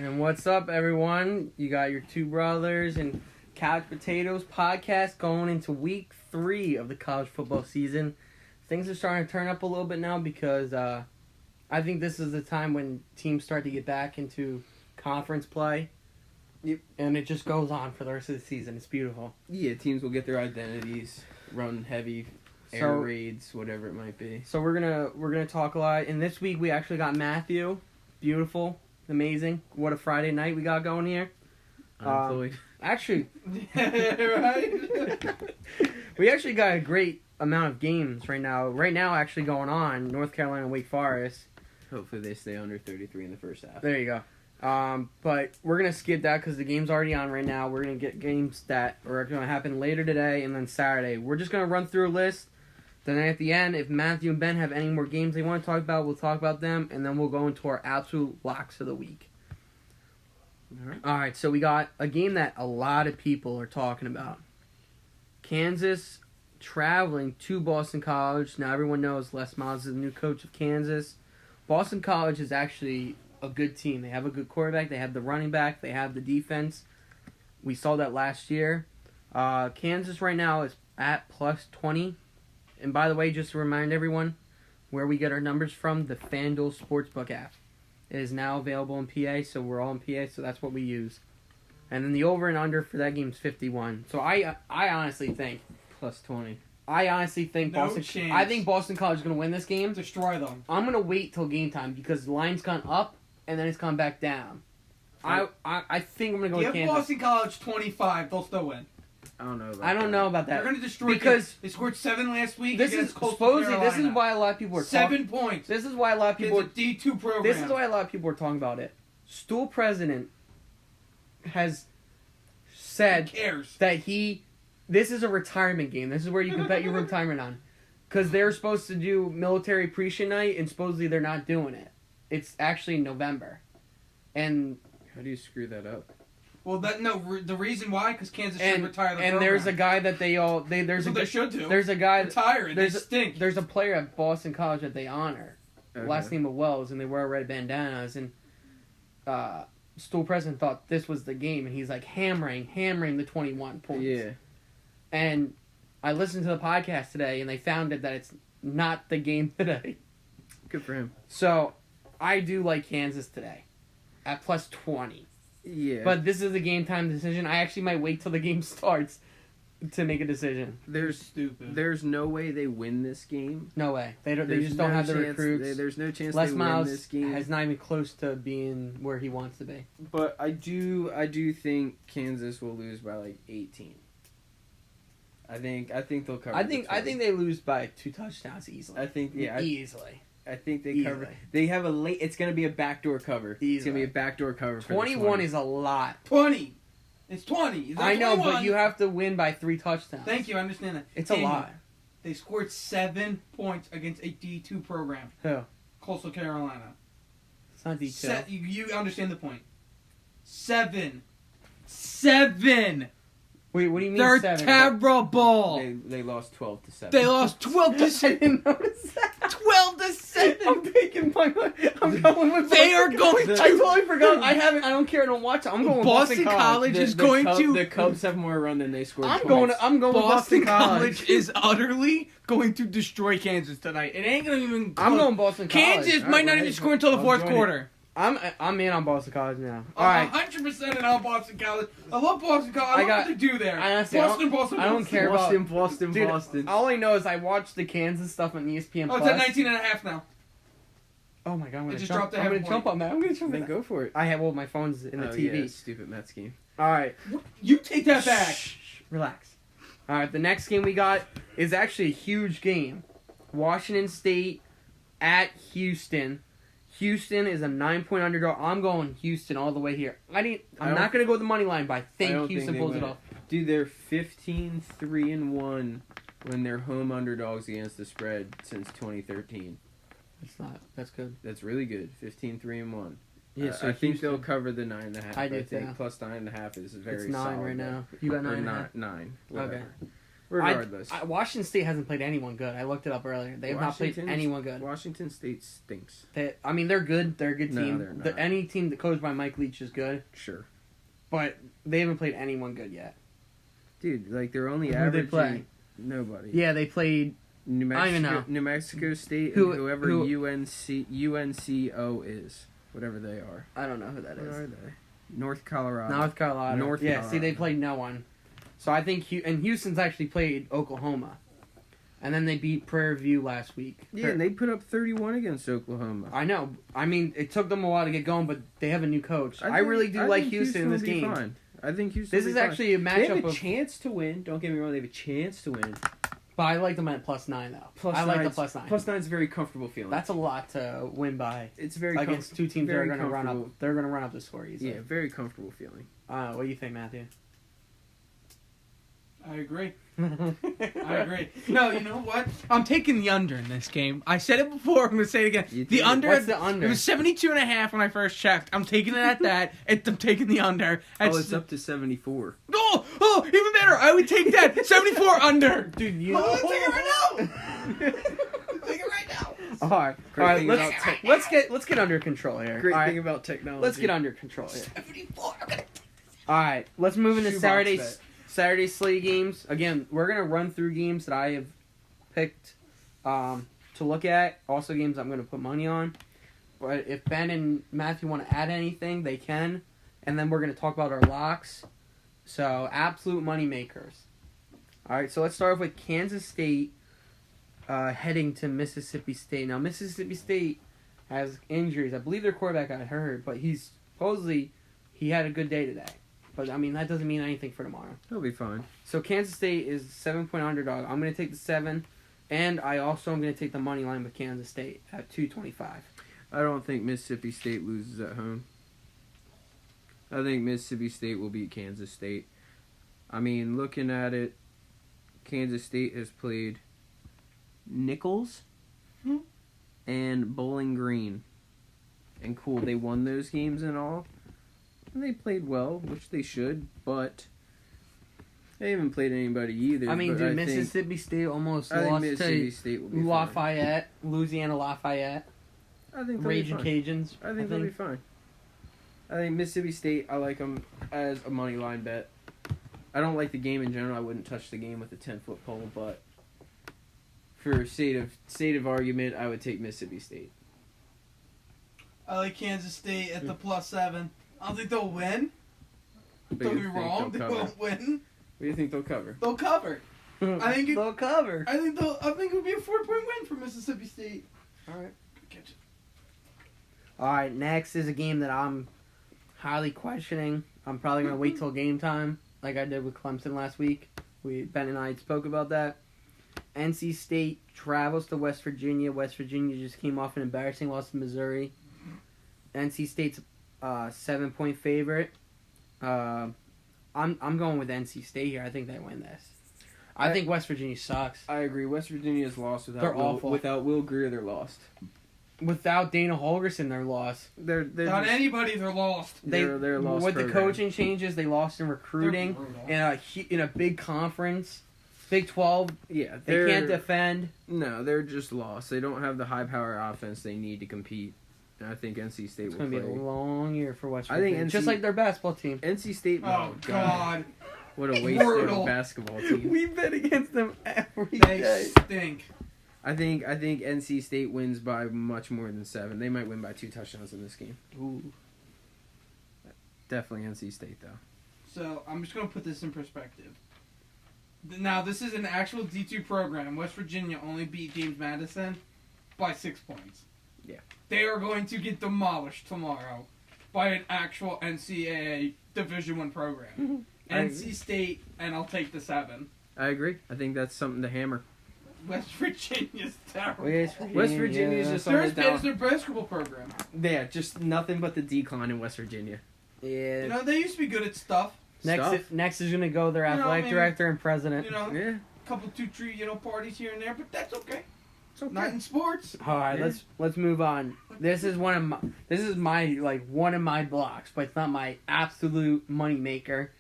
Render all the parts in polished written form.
And what's up, everyone? You got your two brothers and Couch Potatoes podcast going into week 3 of the college football season. Things are starting to turn up a little bit now because I think this is the time when teams start to get back into conference play. Yep. And it just goes on for the rest of the season. It's beautiful. Yeah, teams will get their identities, run heavy air raids, whatever it might be. So we're gonna talk a lot. And this week we actually got Matthew. Beautiful. Amazing. What a Friday night we got going here. Actually, right? we actually got a great amount of games right now. Right now, actually going on, North Carolina and Wake Forest. Hopefully they stay under 33 in the first half. There you go. But we're going to skip that because the game's already on right now. We're going to get games that are going to happen later today and then Saturday. We're just going to run through a list. Then at the end, if Matthew and Ben have any more games they want to talk about, we'll talk about them. And then we'll go into our absolute locks of the week. All right, so we got a game that a lot of people are talking about. Kansas traveling to Boston College. Now everyone knows Les Miles is the new coach of Kansas. Boston College is actually a good team. They have a good quarterback. They have the running back. They have the defense. We saw that last year. Kansas right now is at plus 20. And by the way, just to remind everyone where we get our numbers from, the FanDuel Sportsbook app. It is now available in PA, so we're all in PA, so that's what we use. And then the over and under for that game is 51. So I honestly think Plus 20. I honestly think No Boston. chance. I think Boston College is going to win this game. Destroy them. I'm going to wait till game time because the line's gone up and then it's gone back down. I think I'm going to go with Give Kansas. Boston College 25. They'll still win. I don't know about I don't know about They're that. going to destroy Because they scored 7 last week. This is against Coastal supposedly Carolina. this is why a lot of people are 7 points. This is why a lot of people. It's a D2 program. This is why a lot of people are talking about it. Stool president has said Who cares? that this is a retirement game. This is where you can bet your retirement on. Because they're supposed to do military appreciation night, and supposedly they're not doing it. It's actually November. And How do you screw that up? Well, the reason why, because Kansas should retire the program. and there's a guy that That's what they should do. There's a guy. Retire it. They stink. There's a player at Boston College that they honor. Okay. Last name of Wells, and they wear red bandanas. And Stool President thought this was the game, and he's like hammering the 21 points. Yeah. And I listened to the podcast today, and they found that it's not the game today. Good for him. So I do like Kansas today at plus 20. Yeah. But this is a game time decision. I actually might wait till the game starts to make a decision. Stupid. There's no way they win this game. No way. They There's just don't no have the chance- recruits. There's no chance Les they Miles win this game. has not even close to being where he wants to be. But I do think Kansas will lose by like 18. I think they'll cover. I think they lose by 2 touchdowns easily. I think easily. I think they Easily. cover. They have a late. It's gonna be a backdoor cover. It's Easily. gonna be a backdoor cover. For 21 is a lot. 20. It's 20. Is that I know, 21? but you have to win by 3 touchdowns. Thank you. I understand that. It's Daniel, a lot. They scored 7 points against a D2 program. Who? Coastal Carolina. It's not D2. You understand the point. 7. 7. Wait, what do you mean They're 7? terrible. They lost 12-7. They lost 12 to I 7. didn't notice that. 12 to 7. I'm picking my. I'm going with. They are Boston going College. to- I totally forgot. I don't care. I don't watch it. I'm going with Boston Boston College is going to. The Cubs have more run than they scored. I'm points. going with Boston College. College is utterly going to destroy Kansas tonight. It ain't going to even. I'm going Boston College. Kansas All might not right. even score until the I'm fourth joining. quarter. I'm in on Boston College now. All I'm right. 100% in on Boston College. I love Boston College. I love what they do there. honestly, Boston. I don't care about Boston. Dude, all I know is I watched the Kansas stuff on ESPN Oh, it's Plus. at 19 and a half now. Oh my god, I'm It gonna just jump. dropped a I'm half gonna point. jump on that. I'm gonna jump on Then that. go for it. I have my phone's in the TV. Yeah, stupid Mets game. All right. You take that back. Shh, relax. All right, the next game we got is actually a huge game. Washington State at Houston. Houston is a 9-point underdog. I'm going Houston all the way here. I'm not going to go with the money line, but I think Houston pulls it off. Dude, they're 15-3-1 when they're home underdogs against the spread since 2013. It's not. That's good. That's really good. 15-3-1. Yeah, so I think Houston- they'll cover the 9.5. I do think too. plus 9.5 is very It's 9 solid. right now. You got 9.5? 9. Okay. Regardless, Washington State hasn't played anyone good. I looked it up earlier. They have not played anyone good. Washington State stinks. They're good. They're a good team. No, they're not. Any team that coached by Mike Leach is good, Sure. but they haven't played anyone good yet. Dude, like they're only Who they averaging play? nobody. Yeah, they played. New I don't even Mexico, know. New Mexico State, Who- and whoever who- UNCO is, whatever they are. I don't know who that What is. are they? North Colorado. North Carolina. North Yeah, Carolina. see, they played no one. So I think and Houston's actually played Oklahoma, and then they beat Prairie View last week. Yeah, and they put up 31 against Oklahoma. I know. I mean, it took them a while to get going, but they have a new coach. I really do like think Houston in this will be game. Fine. I think Houston. This will is be fine. actually a They matchup have a of. chance to win. Don't get me wrong. They have a chance to win. But I like them at +9 though. Plus I like the nine's- +9. +9's a very comfortable feeling. That's a lot to win by It's very against two teams that are very going to run up. comfortable. They're going to run up the score easily. Yeah, very comfortable feeling. What do you think, Matthew? I agree. I agree. No, you know what? I'm taking the under in this game. I said it before. I'm going to say it again. You The did. under. What's the under? It was 72.5 when I first checked. I'm taking it at that. I'm taking the under. It's up to 74. Oh, even better. I would take that. 74 under. Dude, you Oh, know. take it right now. Take it right now. All right. Great thing about Let's get under control here. Great All right, thing about technology. let's get under control here. 74. I'm gonna All right, let's move into Shoebox Saturday slate games. Again, we're gonna run through games that I have picked to look at. Also, games I'm gonna put money on. But if Ben and Matthew want to add anything, they can. And then we're gonna talk about our locks. So, absolute money makers. All right, so let's start off with Kansas State heading to Mississippi State. Now, Mississippi State has injuries. I believe their quarterback got hurt, but he had a good day today. But, I mean, that doesn't mean anything for tomorrow. He'll be fine. So, Kansas State is 7-point underdog. I'm going to take the 7. And I also am going to take the money line with Kansas State at 225. I don't think Mississippi State loses at home. I think Mississippi State will beat Kansas State. I mean, looking at it, Kansas State has played Nichols and Bowling Green. And cool, they won those games and all. And they played well, which they should, but they haven't played anybody either. I mean, but dude, I think- Mississippi State almost I think lost Mississippi to State will be Lafayette, Louisiana Lafayette, fine. I think they'll Raging be fine. Cajuns. I think they'll be fine. I think Mississippi State, I like them as a money line bet. I don't like the game in general. I wouldn't touch the game with a 10-foot pole, but for sake of argument, I would take Mississippi State. I like Kansas State at the +7. I don't think they'll win. But Don't you get me think wrong. They they'll cover? won't win. What do you think they'll cover? They'll cover. I think they'll cover. I think it would be a 4-point win for Mississippi State. All right. Catch it. All right. Next is a game that I'm highly questioning. I'm probably gonna wait till game time, like I did with Clemson last week. Ben and I spoke about that. NC State travels to West Virginia. West Virginia just came off an embarrassing loss to Missouri. NC State's 7-point favorite. I'm going with NC State here. I think they win this. I think West Virginia sucks. I agree. West Virginia's lost They're awful. Without Will Greer, they're lost. Without Dana Holgerson, they're lost. They're Without just- anybody, they're lost. They're a lost with the program. coaching changes, they lost in recruiting in a big conference, Big 12. Yeah, They can't defend. No, they're just lost. They don't have the high power offense they need to compete. And I think NC State It's will gonna be play. a long year for West I think Virginia, NC just like their basketball team. NC State. Oh, God. What a waste of Brutal. a basketball team. We bet against them every They day. stink. I think NC State wins by much more than 7. They might win by 2 touchdowns in this game. Ooh. Definitely NC State though. So, I'm just going to put this in perspective. Now, this is an actual D2 program. West Virginia only beat James Madison by 6 points. Yeah. They are going to get demolished tomorrow by an actual NCAA Division I program. I NC agree. State, and I'll take the 7. I agree. I think that's something to hammer. West Virginia's terrible. West Virginia's just They're on as the bad as down. their basketball program. Yeah, just nothing but the decline in West Virginia. Yeah. You know, they used to be good at stuff. Next is gonna go their You know, athletic maybe- director and president. You know, Yeah, couple 2-3 parties here and there, but that's okay. it's okay. Not in sports. All right, Yeah. let's move on. This is one of my blocks, but it's not my absolute money maker.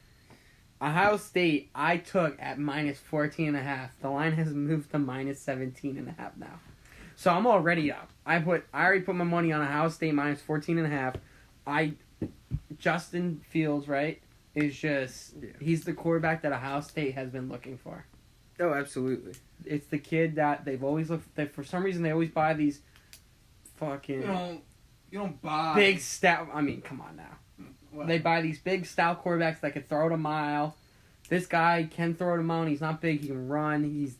Ohio State, I took at minus 14.5. The line has moved to minus 17.5 now. So I'm already up. I already put my money on Ohio State minus 14.5. Justin Fields, right, is just he's the quarterback that Ohio State has been looking for. Oh, absolutely. It's the kid that they've always looked. For some reason, they always buy these fucking You don't buy big stout. I mean, come on now. What? They buy these big stout quarterbacks that can throw it a mile. This guy can throw it a mile. And he's not big. He can run. He's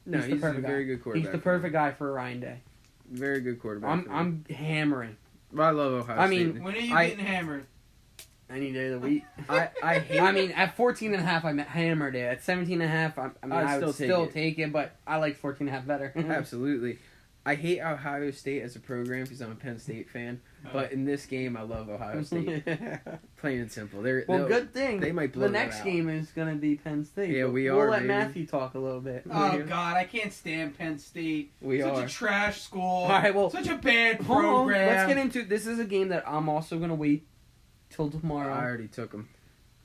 a very good quarterback. He's the perfect guy for Ryan Day. Very good quarterback. I'm hammering. I love Ohio State. When are you getting hammered? Any day of the week. I hate. I mean, at 14.5, I hammered it. At 17.5, I would still take it, but I like 14.5 better. Absolutely. I hate Ohio State as a program because I'm a Penn State fan. But in this game, I love Ohio State. Plain and simple. Good thing. They might blow the next game is going to be Penn State. Yeah, We'll let Matthew talk a little bit. Oh, God, I can't stand Penn State. Such a trash school. All right, well, such a bad hold on. program. Let's get into this. Is a game that I'm also going to wait till tomorrow. I already took them.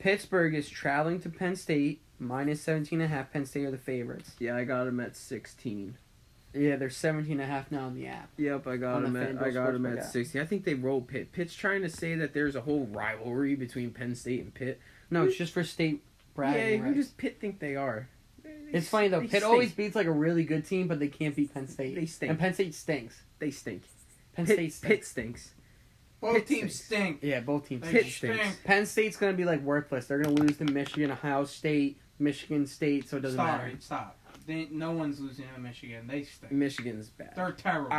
Pittsburgh is traveling to Penn State, minus 17.5. Penn State are the favorites. Yeah, I got them at 16. Yeah, they're 17.5 now on the app. Yep, I got them at 16. I think they rolled Pitt. Pitt's trying to say that there's a whole rivalry between Penn State and Pitt. No, it's just for state bragging. Yeah, who does Pitt think they are? It's funny though. Pitt always beats like a really good team, but they can't beat Penn State. They stink. And Penn State stinks. They stink. Penn State stinks. Pitt stinks. Both teams stink. Yeah, both teams They stink. stinks. Penn State's gonna be like worthless. They're gonna lose to Michigan, Ohio State, Michigan State, so it doesn't matter. Stop. No one's losing to Michigan. They stink. Michigan's bad. They're terrible.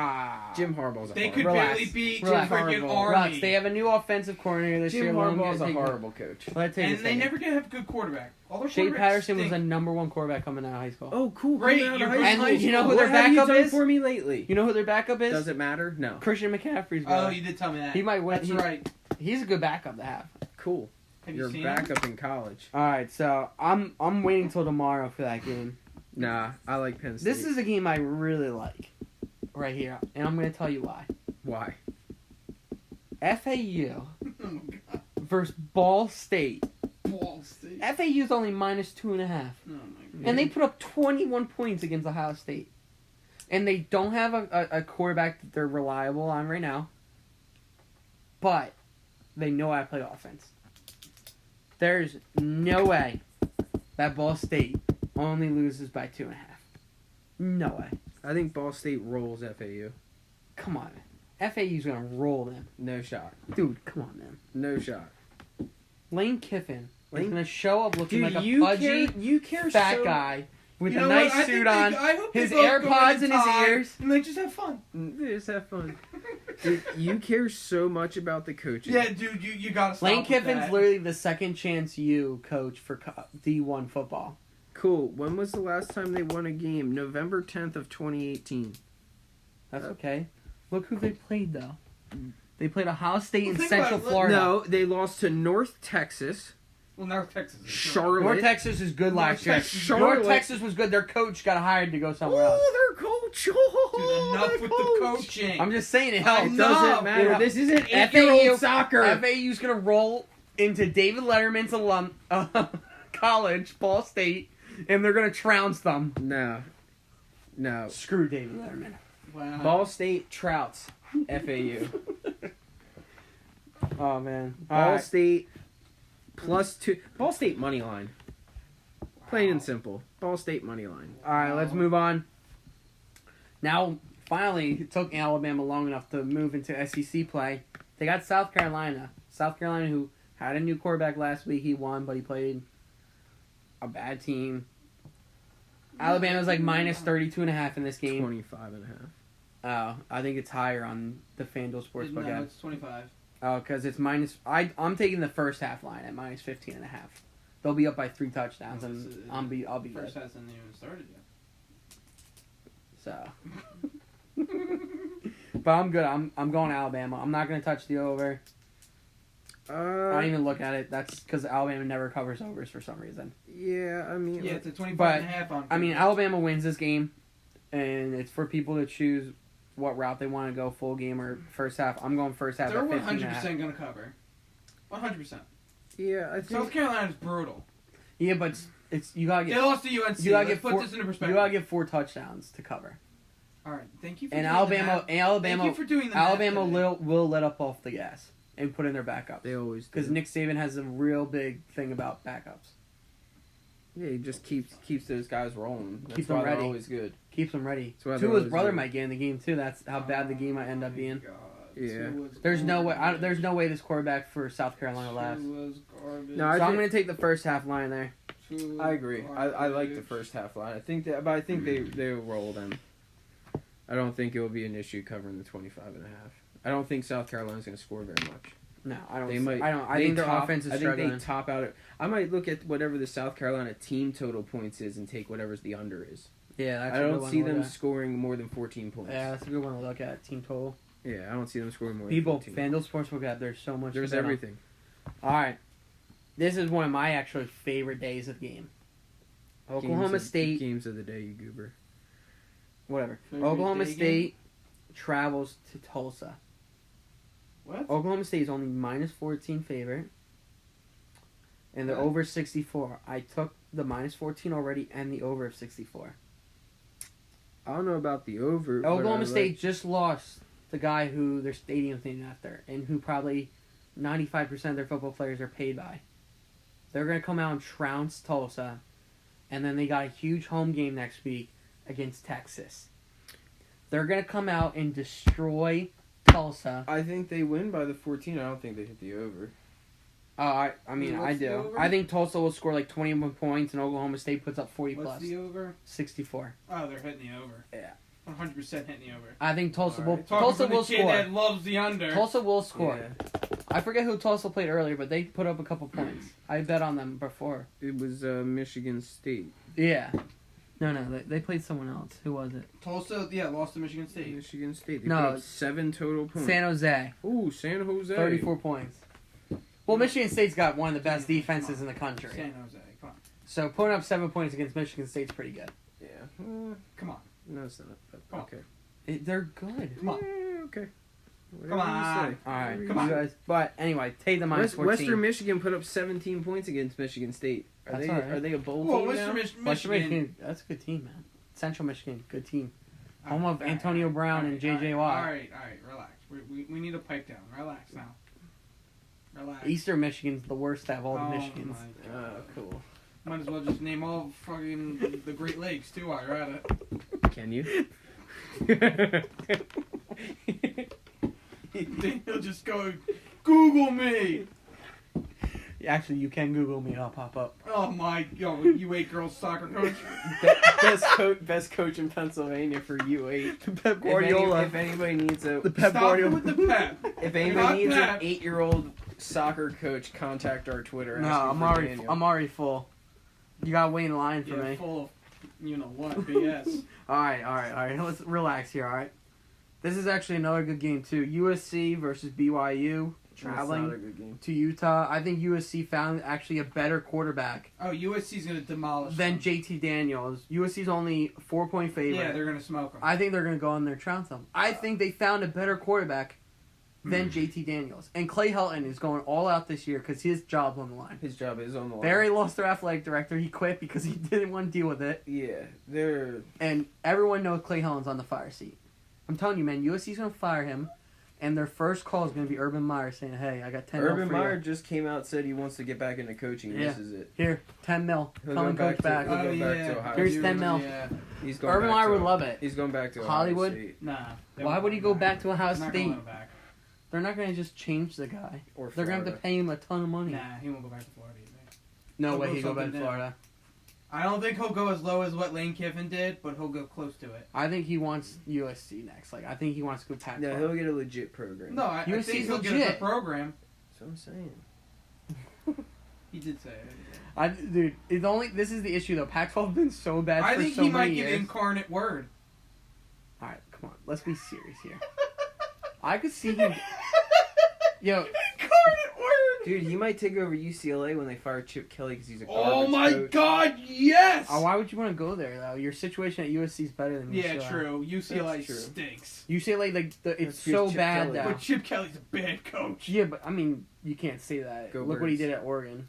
Jim Harbaugh's a They horrible could Relax. barely beat Relax. freaking Relax. Army. They have a new offensive coordinator this year. Jim Let him Harbaugh's a take- horrible coach. Let And they never can have a good quarterback. All their Shea quarterbacks Patterson was stink. the number one quarterback coming out of high school. Oh, cool. Great, Coming out of you're high right. school. And you know who What their have you backup done is? for me lately? You know who their backup is? Does it matter? No. Christian McCaffrey's Oh, brother. you did tell me that. He might win. That's right. He's a good backup to have. Cool. Have You're you seen backup in college. All right, so I'm waiting till tomorrow for that game. Nah, I like Penn State. This is a game I really like, right here, and I'm going to tell you why. Why? FAU Oh my God. versus Ball State. Ball State. FAU's only minus 2.5, Oh my God. and they put up 21 points against Ohio State, and they don't have a quarterback that they're reliable on right now, but they know how to play offense. There's no way that Ball State only loses by 2.5. No way. I think Ball State rolls FAU. Come on. FAU's going to roll them. No shot. Dude, come on, man. No shot. Lane Kiffin is Lane- going to show up looking Dude, like a you pudgy, care fat so... guy with You a know nice what? I suit think on, I hope they his both go AirPods in in his tie, ears. and they just have fun. Just have fun. Dude, you care so much about the coaching. Yeah, dude, you gotta stop Lane with Kiffin's that. literally the second chance you coach for D1 football. Cool. When was the last time they won a game? November 10th of 2018. That's okay. Look who they played, though. They played Ohio State in think Central about it. Florida. No, they lost to North Texas. Well, North Texas. is Charlotte. North Texas is good last year. Texas- Charlotte. North Texas was good. Their coach got hired to go somewhere else. Oh, their coach. Oh, Dude, enough their with coach. the coaching. I'm just saying it I helps. It know. doesn't matter. Yeah. This isn't FAU 8-year-old soccer. FAU's going to roll into David Letterman's college, Ball State, and they're going to trounce them. No. Screw David Letterman. Wow. Ball State trouts FAU. Oh, man. Ball State +2. Ball State money line. Plain and simple. Ball State money line. All right, let's move on. Now, finally, it took Alabama long enough to move into SEC play. They got South Carolina. South Carolina, who had a new quarterback last week. He won, but he played a bad team. Alabama's like minus 32.5 in this game. 25.5. Oh, I think it's higher on the FanDuel Sportsbook No, app. it's 25. Oh, because it's minus... I'm taking the first half line at minus 15.5. They'll be up by 3 touchdowns, and I'll be good. First hasn't even started yet. So... But I'm good. I'm going Alabama. I'm not going to touch the over. I don't even look at it. That's because Alabama never covers overs for some reason. Yeah, I mean... Yeah, it's a 25 But, and a half on. I mean, Alabama wins this game, and it's for people to choose what route they want to go, full game or first half. I'm going first half They're at 15.5. 100% going to cover. 100%. Yeah, I think... South Carolina's brutal. Yeah, but it's you gotta They get lost to UNC. you gotta Let's get put this into perspective. you gotta get 4 touchdowns to cover. All right, thank you. For And doing Alabama Thank you for doing the math Alabama today. will let up off the gas and put in their backups. They always do. Because Nick Saban has a real big thing about backups. Yeah, he just keeps those guys rolling. That's Keeps them why they're ready. always good. Keeps them ready. That's why they're Tua's always brother good. might get in the game too. That's how bad the game might end up being. God. Yeah. There's no way. There's no way this quarterback for South Carolina lasts. Garbage. No, So I'm gonna take the first half line there. I agree. I like the first half line. I think that, but I think they will roll them. I don't think it will be an issue covering the 25.5. I don't think South Carolina's going to score very much. No, I don't. They might. I think their offense is I think struggling. they top out. I might look at whatever the South Carolina team total points is and take whatever's the under is. Yeah, that's I a good don't one see to look them at. scoring more than 14 points. Yeah, that's a good one to look at. Team total. Yeah, I don't see them scoring more People, than 14. FanDuel Sportsbook app. There's so much. There's to bet on. everything. All right, this is one of my actually favorite days of the game. Oklahoma State. Games of the day, you goober. Whatever. Favorite Oklahoma day State travels to Tulsa. What? Oklahoma State is only -14 favorite. And they're What? over 64. I took the -14 already and the over of 64. I don't know about the over. but I Oklahoma like- State just lost the guy who their stadium's named after and who probably 95% of their football players are paid by. They're going to come out and trounce Tulsa. And then they got a huge home game next week against Texas. They're going to come out and destroy Tulsa. I think they win by the 14. I don't think they hit the over. I mean, What's I the do. over? I think Tulsa will score like 21 points and Oklahoma State puts up 40 What's plus. the over? 64. Oh, they're hitting the over. Yeah. 100% hitting the over. I think Tulsa will Alright. Tulsa will Kid score. that loves the under. Tulsa will score. Yeah. I forget who Tulsa played earlier, but they put up a couple points. I bet on them before. It was Michigan State. Yeah. No, they played someone else. Who was it? Tulsa, lost to Michigan State. Michigan State. They No, put up 7 total points. San Jose. Ooh, San Jose. 34 points. Well, Michigan State's got one of the best defenses in the country. San Jose, come on. So putting up 7 points against Michigan State's pretty good. Yeah. Come on. No, it's not. But, Come on. okay. They're good. Come on. Yeah, okay. Come on. All right. Whatever Come you on. You guys, but anyway, take the -14. Western Michigan put up 17 points against Michigan State. Are That's they all right. are they a bowl Well, team Western now? Michigan. Western Michigan, that's a good team, man. Central Michigan, good team. Home of All right, Antonio Brown all and right, J.J. all Watt. right, relax. We need to pipe down. Relax now. Relax. Eastern Michigan's the worst out of all the Michigans. My God. Oh, cool. Might as well just name all fucking the Great Lakes too while you're at it. Can you? Then he'll just go, Google me. Actually, you can Google me. I'll pop up. Oh my God, U8 girls soccer coach. Best coach in Pennsylvania for U8. Pep Guardiola. If anybody needs a The Pep Stop Guardiola. with the pep. if Not anybody needs an Pep. 8-year-old soccer coach, contact our Twitter. No, asking I'm for already. Daniel. I'm already full. You gotta wait in line for Yeah, me. full of, you know what, BS. All right. Let's relax here. All right. This is actually another good game too. USC versus BYU. That's not a Traveling good game. to Utah. I think USC found actually a better quarterback Oh, USC's gonna demolish than them. JT Daniels. USC's only 4-point favorite. Yeah, they're gonna smoke them. I think they're going to go in there and trounce them. I think they found a better quarterback than JT Daniels. And Clay Helton is going all out this year because his job's on the line. His job is on the line. Barry lost their athletic director. He quit because he didn't want to deal with it. Yeah, they're And everyone knows Clay Helton's on the fire seat. I'm telling you, man, USC's going to fire him. And their first call is going to be Urban Meyer saying, hey, I got 10 mil Urban for Meyer you. just came out said he wants to get back into coaching. Yeah. This is it. Here, 10 mil. He'll Come go and back coach to- back. he'll go Oh, back yeah. to Ohio Here's State. 10 mil. Yeah. He's going Urban back Meyer to- would love it. He's going back to Ohio Hollywood? State Nah. they Why won't would he go go back to Ohio He's not State? going back. They're not going to just change the guy. or They're going to have to pay him a ton of money. Nah, he won't go back to Florida either. No He'll way go he'd go back to something Florida. I don't think he'll go as low as what Lane Kiffin did, but he'll go close to it. I think he wants USC next. Like, I think he wants to go Pac-12. Yeah, he'll get a legit program. No, I USC's think he'll get a legit. good program. That's what I'm saying. He did say it. Dude, it's only this is the issue though. Pac-12 been so bad I for think so he many might get years. incarnate word. All right, come on, let's be serious here. I could see him. Yo, Incarnate word. Dude, he might take over UCLA when they fire Chip Kelly because he's a garbage Oh my coach. God! Yes. why would you want to go there though? Your situation at USC is better than Yeah, UCLA. true. UCLA That's true. stinks. UCLA, like, it's That's so Chip bad Kelly. now. But Chip Kelly's a bad coach. Yeah, but I mean, you can't say that. Go Look what he Birds. did at Oregon.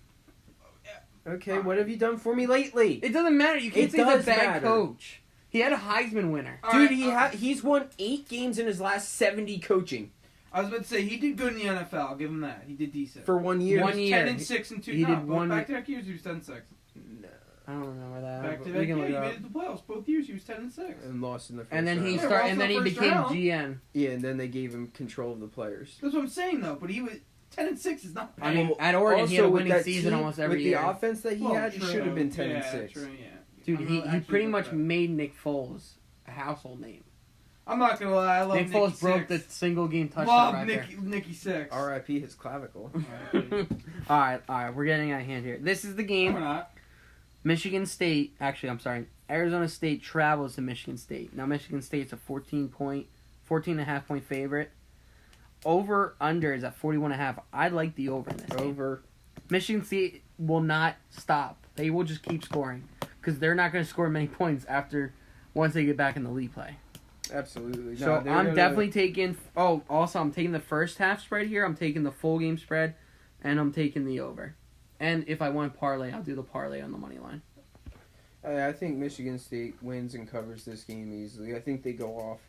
Okay, what have you done for me lately? It doesn't matter. You can't It say he's a does bad matter. coach. He had a Heisman winner. Dude, he's won 8 games in his last 70 coaching I was about to say he did good in the NFL. I'll give him that. He did decent. for 1 year. 1 year. 10-6 and 2. He did both one- back-to-back years. He was 10-6. No. I don't remember that. Back but to we back, can yeah, look he it made up. it to the playoffs both years. He was 10-6. And lost in the first And then he round. start- and then he first became round. GM. Yeah, and then they gave him control of the players. That's what I'm saying though. But he was 10-6 is not bad. I mean, at Oregon, he had a with winning that season team, almost every with year. the offense that he Well, had, he true. should have been Yeah, 10-6. true, yeah. Dude, I'm he actually pretty good much with that. made Nick Foles a household name. I'm not gonna lie. I love Nick Nicky Foles broke the Six. single game touchdown Love record. Nicky Six. R.I.P. his clavicle. all right, we're getting out of hand here. This is the We're game. not. Michigan State, actually, I'm sorry. Arizona State travels to Michigan State. Now, Michigan State's a 14.5 point favorite. Over under is at 41.5. I like the over in this game. Over. Michigan State will not stop. They will just keep scoring because they're not going to score many points once they get back in the lead play. Absolutely. So I'm definitely taking. Oh, also I'm taking the first half spread here. I'm taking the full game spread, and I'm taking the over. And if I want parlay, I'll do the parlay on the money line. I think Michigan State wins and covers this game easily. I think they go off.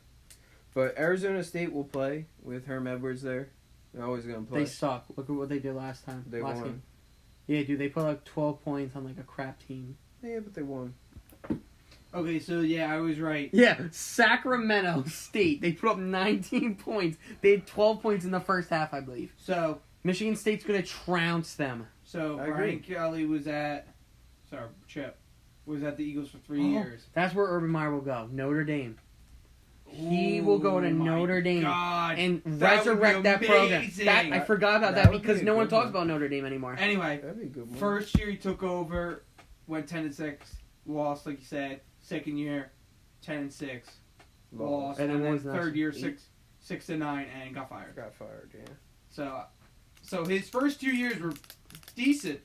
But Arizona State will play with Herm Edwards there. They're always going to play. They suck. Look at what they did last time. They last won. game. Yeah, dude, they put like 12 points on like a crap team. Yeah, but they won. Okay, so yeah, I was right. Yeah, Sacramento State. They put up 19 points. They had 12 points in the first half, I believe. So Michigan State's gonna trounce them. I Brian agree. Kelly was at. Sorry, Chip was at the Eagles for 3 Oh. years. That's where Urban Meyer will go. Notre Dame. He will go to Oh my Notre Dame God. and That would be resurrect that program. amazing. That I forgot about That that would because be a no one good talks one. about Notre Dame anymore. Anyway, That'd be a good one. first year he took over, went 10-6, lost like you said. Second year, 10-6, lost, And and, then then what was the third next year 6-9 and got fired. Got fired, yeah. So his first 2 years were decent.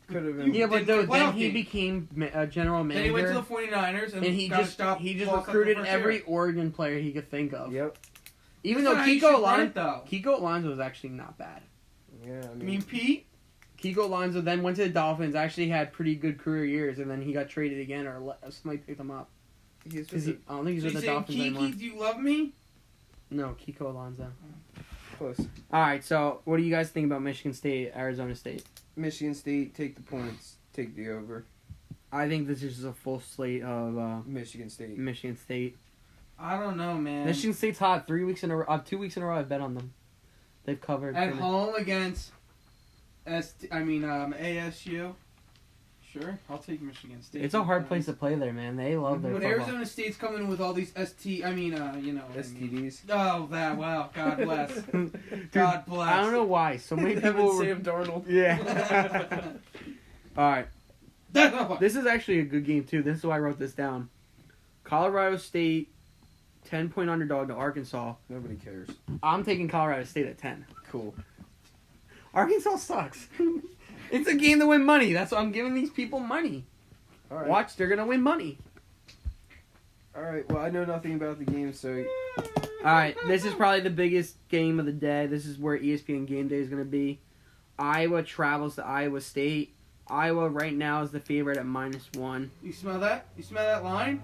Could have been. Yeah, but Didn't then playoff he game. became a general Then he went to manager, the 49ers and, and he got just stopped. he just lost after the recruited first every year. Oregon player he could think of. Yep. Even That's though not how you should run it, though. Kiko Alonso was actually not bad. Yeah, I mean, Pete. Kiko Alonso then went to the Dolphins. Actually had pretty good career years, and then he got traded again, or somebody picked him up. he's Because just I don't think he's So with you the saying Dolphins anymore. Kiki, do you love me? No, Kiko Alonso. close. All right, so what do you guys think about Michigan State, Arizona State? Michigan State, take the points. Take the over. I think this is just a full slate of Michigan State. Michigan State. I don't know, man. Michigan State's hot. 3 weeks in a row. 2 weeks in a row. I bet on them. They've covered. At for me. home against ASU. Sure, I'll take Michigan State. It's a hard place to play there, man. They love their But football. Arizona State's coming in with all these STDs. Oh, that wow! God bless. God bless. I don't know why. So many people. were- Sam Darnold. Yeah. All right. This is actually a good game too. This is why I wrote this down. Colorado State, 10-point underdog to Arkansas. Nobody cares. I'm taking Colorado State at 10. Cool. Arkansas sucks. It's a game to win money. That's why I'm giving these people money. All right. Watch, they're gonna win money. All right. Well, I know nothing about the game, so All right, this is probably the biggest game of the day. This is where ESPN Game Day is gonna be. Iowa travels to Iowa State. Iowa right now is the favorite at -1. You smell that? You smell that line?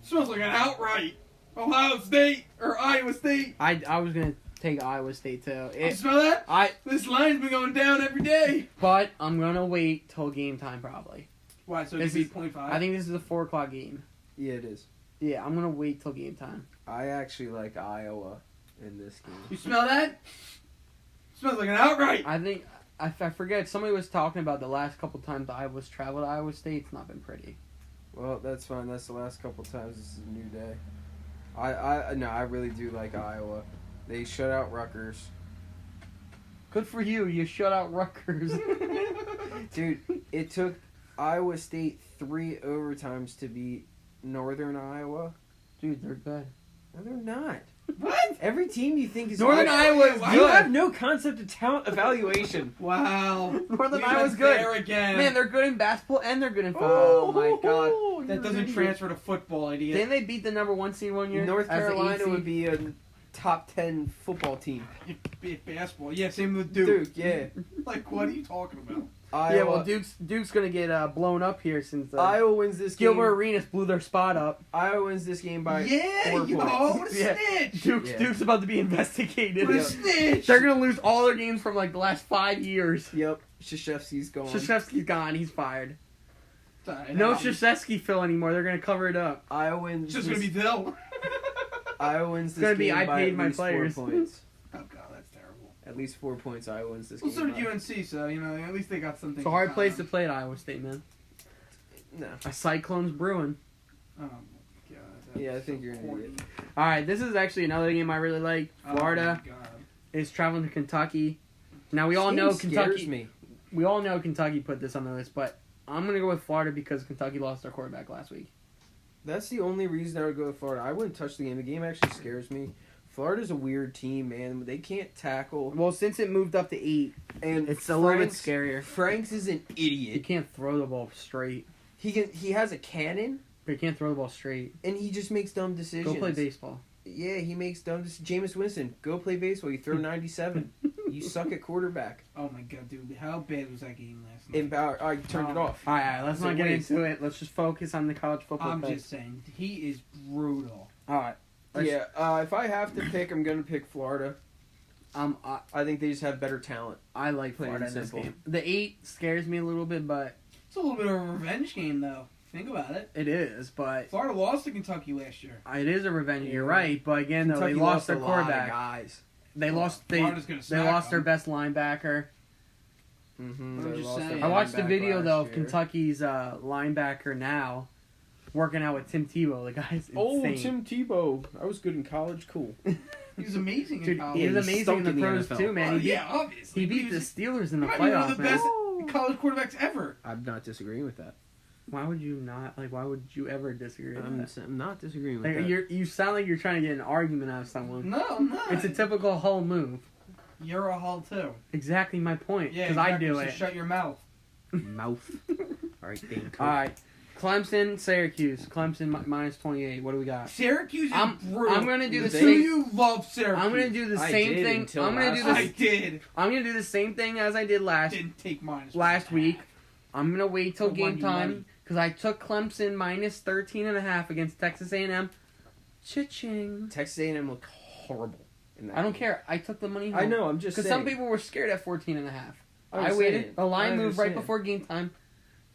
smells like an outright Ohio State or Iowa State. I was gonna take Iowa State too. You smell that? This line's been going down every day. But I'm gonna wait till game time probably. Why? So This it's is- 0.5. I think this is a 4:00 game. yeah, it is. Yeah, I'm gonna wait till game time. I actually like Iowa in this game. You smell that? Smells like an outright. I think I forget. Somebody was talking about the last couple times Iowa's traveled to Iowa State. It's not been pretty. Well, that's fine. That's the last couple times. This is a new day. I really do like Iowa. They shut out Rutgers. Good for you. You shut out Rutgers. Dude, it took Iowa State 3 overtimes to beat Northern Iowa. Dude, they're good. No, they're not. What? Every team you think is Northern Iowa is You good. have no concept of talent evaluation. Wow. Northern We Iowa's went good. there again. Man, they're good in basketball and they're good in football. Oh my God. That you're doesn't an transfer to football, idiot. Didn't they beat the number 1 seed one year? idiot. North as the 8 Carolina seed? would be a top 10 football team. Basketball. Yeah, same with Duke. Duke, yeah. Like, what are you talking about? Iowa, Yeah, well, Duke's gonna get blown up here since Iowa wins this game. Gilbert Arenas blew their spot up. Iowa wins this game by 4 yo, points. what a Yeah. snitch! Duke's about to be investigated. What a snitch! They're gonna lose all their games from like the last 5 years. Yep, Krzyzewski's gone. Krzyzewski's gone. He's fired. Sorry, No no, Krzyzewski fill anymore. They're gonna cover it up. Iowa wins. it's just gonna be Dill. Iowa wins this gonna be game I by paid at my least 4 players. points. Oh god, that's terrible. At least 4 points. Iowa wins this Well, so game. did UNC, so at least they got something. It's a hard place to play at Iowa State, man. No. A cyclone's brewing. Oh my god. that's Yeah, I think so you're an corny. idiot. All right, this is actually another game I really like. Florida Oh my god. is traveling to Kentucky. Now we all This know game scares Kentucky. me. We all know Kentucky put this on the list, but I'm gonna go with Florida because Kentucky lost their quarterback last week. That's the only reason I would go with Florida. I wouldn't touch the game. The game actually scares me. Florida's a weird team, man. They can't tackle. Well, since it moved up to 8, And it's a little bit Franks- scarier. Franks is an You idiot. can't throw the ball straight. He has a cannon, But you can't throw the ball straight. and he just makes dumb decisions. Go play baseball. Yeah, he makes dumb decisions. Jameis Winston, go play baseball. You throw 97. You suck at quarterback. Oh my god, dude, how bad was that game last night? And I turned it off. All right, let's So not get wait. into it. Let's just focus on the college football. I'm picks. just saying, he is brutal. All right. Let's- Yeah, if I have to pick, I'm going to pick Florida. I think they just have better talent. I like Plain Florida and in this simple. game. The 8 scares me a little bit, but It's a little bit of a revenge game, though. Think about it. it is. But Florida lost to Kentucky last year. it is a revenge. Yeah. You're right. But again, though, Kentucky they lost their a lot of quarterback. guys. They lost. Florida's gonna They smack lost their them. best linebacker. Mm-hmm. I'm just saying. I watched the video though of Kentucky's linebacker now working out with Tim Tebow. The guy's insane. Oh, Tim Tebow. I was good in college. Cool. He was amazing in Dude, college. he was he amazing stunk in the in the pros NFL. too, man. Oh, He beat, yeah, obviously. he beat the was- Steelers in the he might be one playoffs, of the man. best college quarterbacks ever. I'm not disagreeing with that. Why would you not? Like, why would you ever disagree with that? I'm not disagreeing with Like, that. you sound like you're trying to get an argument out of someone. No, I'm not. It's a typical Hull move. You're a Hull too. Exactly my point. Yeah, Because exactly. I do So it. shut your mouth. Mouth. All right, Dan. All right. Clemson, Syracuse. Clemson minus 28. What do we got? Syracuse is I'm brutal. gonna do the Do same. you love Syracuse? I'm gonna do the I same did thing. until I'm gonna last do I this. did. I'm gonna do the same thing as I did last Didn't take minus week. I'm gonna wait till I won game you time money. because I took Clemson minus 13.5 against Texas A&M. Cha-ching. Texas A&M looked horrible in that I don't game. care. I took the money home. I know. I'm just Because saying. some people were scared at 14.5. I understand. waited. The line I moved right understand. before game time.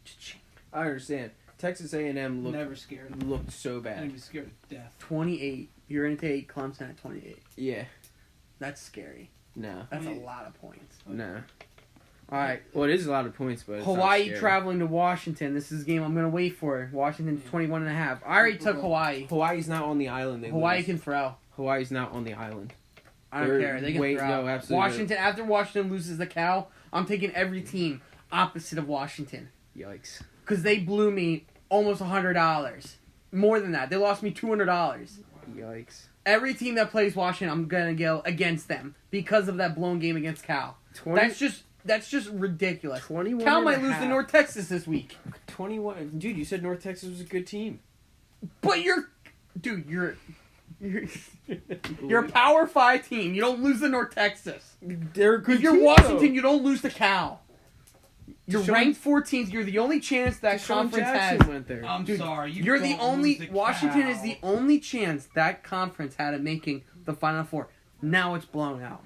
Cha-ching. I understand. Texas A&M Never scared. looked so I bad. was scared to death. 28. You're gonna take Clemson at 28. Yeah. That's scary. No. That's a Yeah. lot of points. No. All right. Well, it is a lot of points, but it's not Hawaii scary. traveling to Washington. This is a game I'm going to wait for. Washington's 21.5. I already took Hawaii. Hawaii's not on the island. Hawaii lose. can throw. Hawaii's not on the island. I don't They're care. They can way- throw. no, absolutely. Washington, after Washington loses the cow, I'm taking every team opposite of Washington. Yikes. Because they blew me almost $100. More than that. They lost me $200. Yikes. Every team that plays Washington, I'm going to go against them because of that blown game against Cal. That's just ridiculous. 21 Cal and might a lose to half. North Texas this week. 21. Dude, you said North Texas was a good team. But you're a Power 5 team. You don't lose to North Texas. They're a good If you're team, Washington, though. you don't lose to Cal. You're Deshaun- ranked 14th. You're the only chance that Deshaun conference Jackson has. went there. I'm Dude, sorry. You're the don't only. lose the Washington cow. is the only chance that conference had of making the Final Four. Now it's blown out.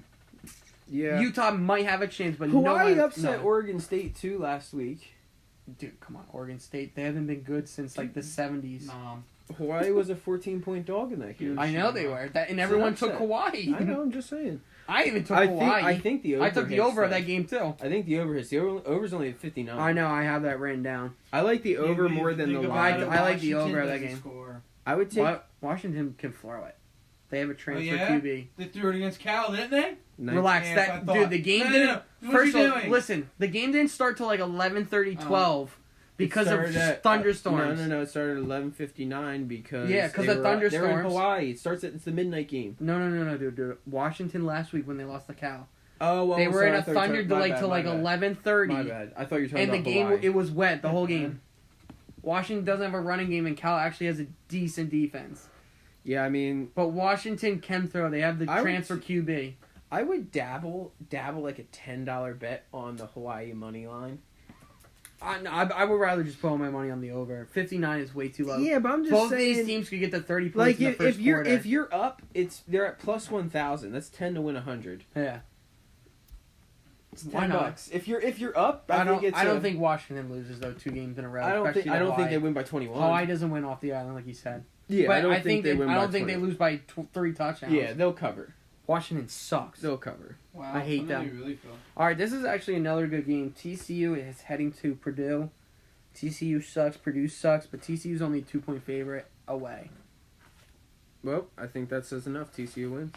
Yeah. Utah might have a chance, but Hawaii no. upset Oregon State, too, last week. Dude, come on, Oregon State. They haven't been good since like the 70s. No. Hawaii was a 14-point dog in that game. I know they were. And an everyone took upset. Hawaii. I know, I'm just saying. I even took I Hawaii. think the over I took the hits over of that. that game too. I think the over hits. The over's only at 59. I know. I have that written down. I like the over You more than the think line. about it, I like the Washington over of that doesn't game. Score. I would take Washington can throw it. They have a transfer yeah? QB. They threw it against Cal, didn't they? Relax, Yeah, that I thought- dude. The game No, didn't. no. What First you of all, doing? listen. The game didn't start till like 11:30, 12 because of Started at- thunderstorms. No. It started at 11:59 because Yeah, 'cause they of were- thunderstorms. They were in Hawaii. It's the midnight game. No, dude. Washington last week when they lost the Cal, Oh well, they were sorry, in I a thought you were thunder talking- my delay bad, till my like bad. 11:30. My bad. I thought you were talking And the about game, Hawaii. it was wet the whole game. Washington doesn't have a running game, and Cal actually has a decent defense. Yeah, I mean, But Washington can throw. They have the I would transfer QB. I would dabble like a $10 bet on the Hawaii money line. I would rather just put all my money on the over. 59 is way too low. Yeah, but I'm just Both saying. these teams could get to 30 points Like in the first quarter. if you're up, they're at plus 1,000. That's 10 to win 100. Yeah. It's Why $10. not? If you're up, I don't think Washington loses though 2 games in a row. I don't think especially they win by 21. Hawaii doesn't win off the island like you said. Yeah, but I don't think they win by I don't think 20. they lose by 3 touchdowns. Yeah, they'll cover. Washington sucks. They'll cover. Wow, I hate somebody them. Really feel. All right, this is actually another good game. TCU is heading to Purdue. TCU sucks. Purdue sucks, but TCU's only a 2-point favorite away. Well, I think that says enough. TCU wins.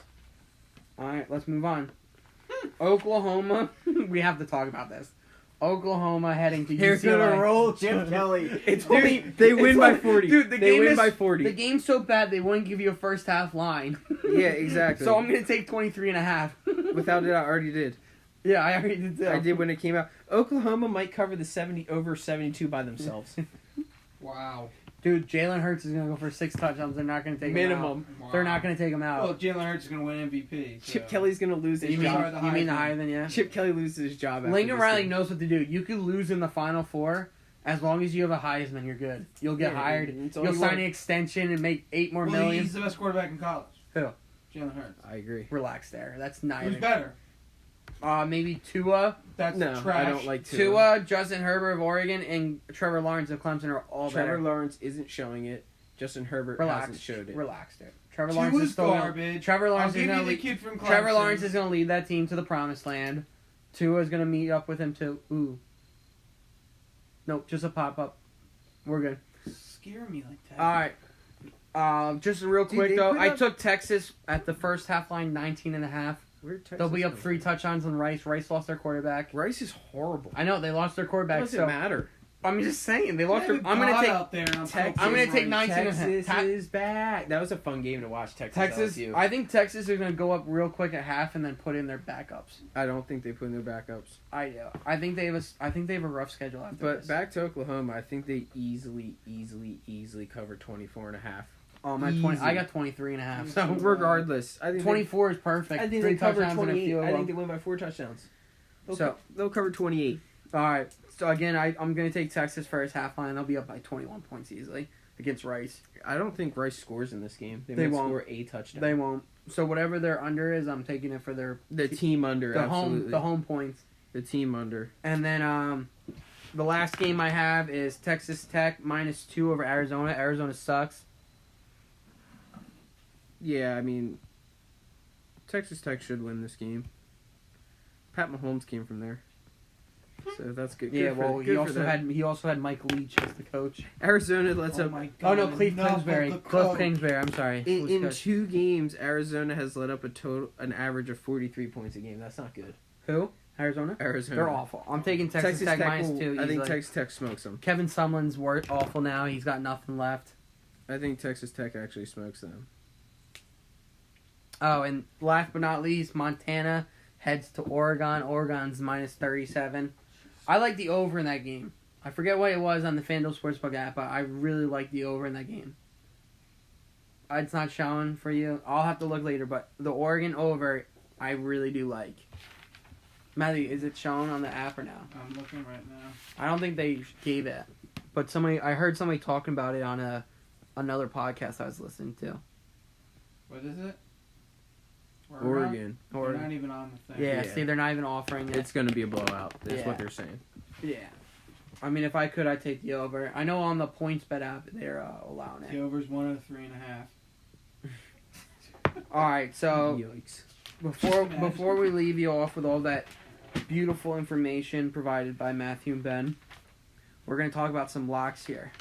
All right, let's move on. Oklahoma. We have to talk about this. Oklahoma heading to They're UCLA. gonna roll Chip Kelly. It's Dude, only they win it's by only- 40. Dude, the they game win is, by 40. The game's so bad they wouldn't give you a first half line. Yeah, exactly. So I'm gonna take 23.5. Without it, I already did. Yeah, I already did too. I did when it came out. Oklahoma might cover the 70 over 72 by themselves. Wow. Dude, Jalen Hurts is gonna go for 6 touchdowns. They're not gonna take him out. Minimum. Wow. They're not gonna take him out. Well, Jalen Hurts is going to win MVP. So. Chip Kelly's gonna lose his you mean job. the you mean the Heisman. Heisman? Yeah. Chip Kelly loses his job. After Lincoln this Riley game. knows what to do. You could lose in the Final Four as long as you have a Heisman. You're good. You'll get Yeah, hired. it's all You'll you sign want. an extension and make 8 more Well, million. he's the best quarterback in college. Who? Jalen Hurts. I agree. Relax there. That's not Who's even. better? Maybe Tua. That's No, trash. I don't like Tua, Justin Herbert of Oregon, and Trevor Lawrence of Clemson are all Trevor better. Lawrence isn't showing it. Justin Herbert Relax. hasn't showed it. Relax there. Trevor Lawrence is Tua's still garbage. Trevor I'll Lawrence give is you gonna the lead. kid from Clemson. Trevor Lawrence is gonna lead that team to the promised land. Tua is gonna meet up with him too. Ooh. Nope, just a pop up. We're good. Scare me like that. All right. Just real Dude, quick they though, put I up- took Texas at the first half line, 19.5. Where'd Texas They'll be up come 3 from? touchdowns on Rice. Rice lost their quarterback. Rice is horrible. I know they lost their quarterback. Doesn't So matter. I'm just saying they lost. They Their, have I'm gonna God take out there and Texas. I'm gonna take Rice. 19 Texas Ta- is back. That was a fun game to watch. Texas. LSU. I think Texas is gonna go up real quick at half and then put in their backups. I don't think they put in their backups. I do. I think they have a rough schedule after But this. back to Oklahoma, I think they easily cover 24.5. I easy. got 23.5. So Regardless, I think 24 is perfect. I think 3 they cover touchdowns and a 28. field I think goal. they win by 4 touchdowns. So- They'll cover 28. All right. So again, I'm gonna take Texas first half line. They'll be up by 21 points easily against Rice. I don't think Rice scores in this game. They They might won't. score a touchdown. They won't. So whatever their under is, I'm taking it for their The team under, absolutely. the home points. The team under. And then the last game I have is Texas Tech -2 over Arizona. Arizona sucks. Yeah, I mean, Texas Tech should win this game. Pat Mahomes came from there, so that's good. Yeah, Good for- well, good he for also them. had Mike Leach as the coach. Arizona lets Oh up my Oh no, God, Cliff enough of Kingsbury. the Cliff coach. Kingsbury. I'm sorry. Who's in coach? 2 games. Arizona has let up an average of 43 points a game. That's not good. Who? Arizona. Arizona. They're awful. I'm taking Texas Tech will- -2. I think easily. Texas Tech smokes them. Kevin Sumlin's awful now. He's got nothing left. I think Texas Tech actually smokes them. Oh, and last but not least, Montana heads to Oregon. Oregon's -37. I like the over in that game. I forget what it was on the FanDuel Sportsbook app, but I really like the over in that game. It's not showing for you. I'll have to look later, but the Oregon over, I really do like. Matthew, is it showing on the app or no? I'm looking right now. I don't think they gave it, but I heard somebody talking about it on another podcast I was listening to. What is it? Oregon. They're not even on the thing. Yeah, Yeah. see, they're not even offering it. It's going to be a blowout. That's Yeah. what they're saying. Yeah. I mean, if I could, I'd take the over. I know on the points bet app, they're allowing The it. over's 1 of 3.5. All right, so Yikes. before we leave you off with all that beautiful information provided by Matthew and Ben, we're going to talk about some locks here.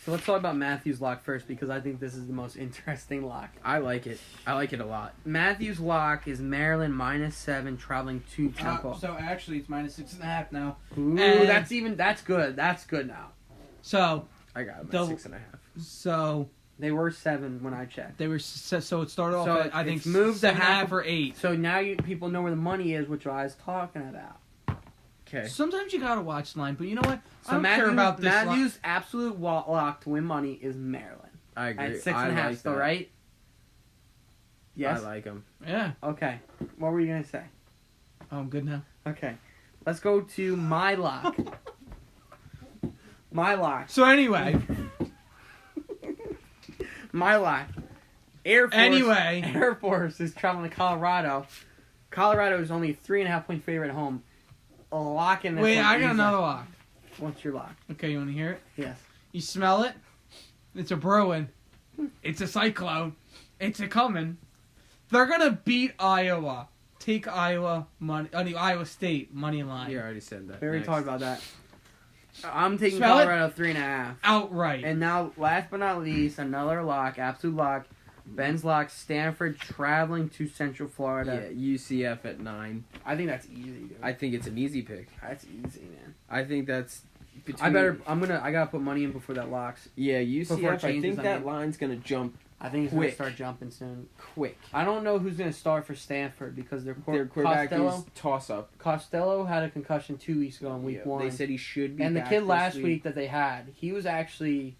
So let's talk about Matthew's lock first because I think this is the most interesting lock. I like it. I like it a lot. Matthew's lock is Maryland -7 traveling to Temple. So actually, it's -6.5 now. Ooh, and- that's good. That's good now. So I got them at The- 6.5. They were 7 when I checked. they were so it started off So at I think it's moved to 7.5 half- or 8. So now people know where the money is, which I was talking about. Okay. Sometimes you gotta watch the line, but you know what? I So don't care about this line. Matthew's absolute lock to win money is Maryland I agree. at 6.5. I like Still that. right? Yes. I like them. Yeah. Okay. What were you gonna say? Oh, I'm good now. Okay. Let's go to my lock. My lock. So anyway, My lock. Air Force. Anyway. Air Force is traveling to Colorado. Colorado is only a 3.5-point favorite at home. A lock in this wait, one I got easy. another lock. What's your lock? Okay, you want to hear it? Yes. You smell it? It's a brewing. It's a cyclone. It's a coming. They're gonna beat Iowa. Take Iowa money. Iowa State money line. You already said that. We already Next. talked about that. I'm taking Smell it? Colorado 3.5. Outright. And now, last but not least, another lock, absolute lock. Ben's lock, Stanford traveling to Central Florida. Yeah, UCF at 9. I think that's easy, dude. I think it's an easy pick. That's easy, man. I think that's I gotta put money in before that locks. Yeah, Before it UCF. I changes, think I that mean. line's gonna jump I think it's Quick. gonna start jumping soon. quick. I don't know who's gonna start for Stanford because Their quarterback is toss up. Costello had a concussion 2 weeks ago in week 1. They said he should be. and the back kid this last week. week that they had, he was actually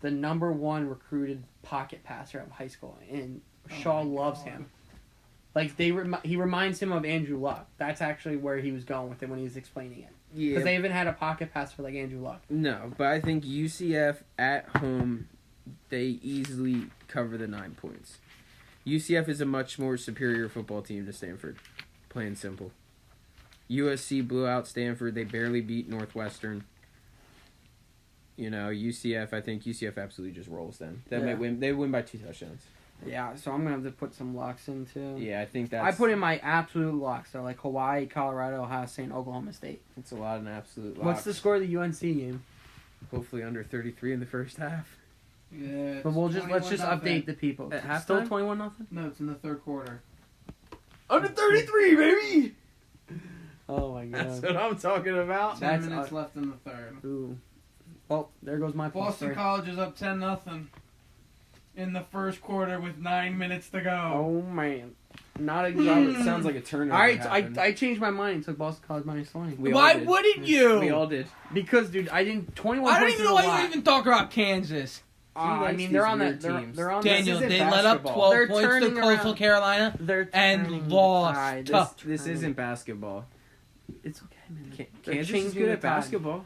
the number 1 recruited pocket passer out of high school, and Shaw loves him. Like he reminds him of Andrew Luck. That's actually where he was going with it when he was explaining it. Yeah. Because they even had a pocket passer like Andrew Luck. No, but I think UCF at home, they easily cover the 9 points. UCF is a much more superior football team to Stanford. Plain simple. USC blew out Stanford. They barely beat Northwestern. You know, UCF, I think UCF absolutely just rolls them. They might win. They win by 2 touchdowns. Yeah, so I'm gonna have to put some locks in too. Yeah, I think that's. I put in my absolute locks, so like Hawaii, Colorado, Ohio State, and Oklahoma State. It's a lot of an absolute. What's locks. the score of the UNC game? Hopefully under 33 in the first half. Yeah, But let's just 21-0. update the people. At It's still halftime? 21-0. No, it's in the third quarter. Under 33, baby. Oh my That's god. what I'm talking about. 10 That's minutes left in the third. Ooh. Well, there goes my Boston poster. College is up 10-0 in the first quarter with 9 minutes to go. Oh man, not It exactly. sounds like a turnover. All right, happened. I changed my mind and took Boston College -20. We all Why did. wouldn't you? We all did. Because dude, I didn't 21 I don't points even is know a why lot. you even talk about Kansas. I likes mean, these they're on weird that. teams. They're on. Daniel, isn't they let up basketball. 12 They're points to turning Coastal around. Carolina. They're and turning lost. the tide. Tough. They're This turning- isn't basketball. It's okay, man. Kansas They're is changing good the at tide. basketball.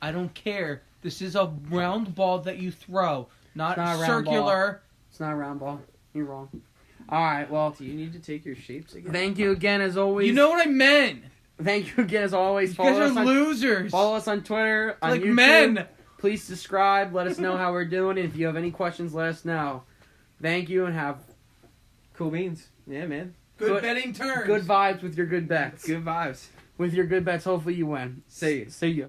I don't care. This is a round ball that you throw, not It's not a round circular. It's not a round ball. You're wrong. All right. Well, Do you need to take your shapes again? thank you again as always. You know what I meant. Thank you again as always. You guys us are on, losers. follow us on Twitter, on Like YouTube. men. Please subscribe. Let us know how we're doing. If you have any questions, let us know. Thank you and have Cool beans. Yeah, man. Good betting turns. good vibes with your good bets. Good vibes. With your good bets, hopefully you win. See ya. See ya.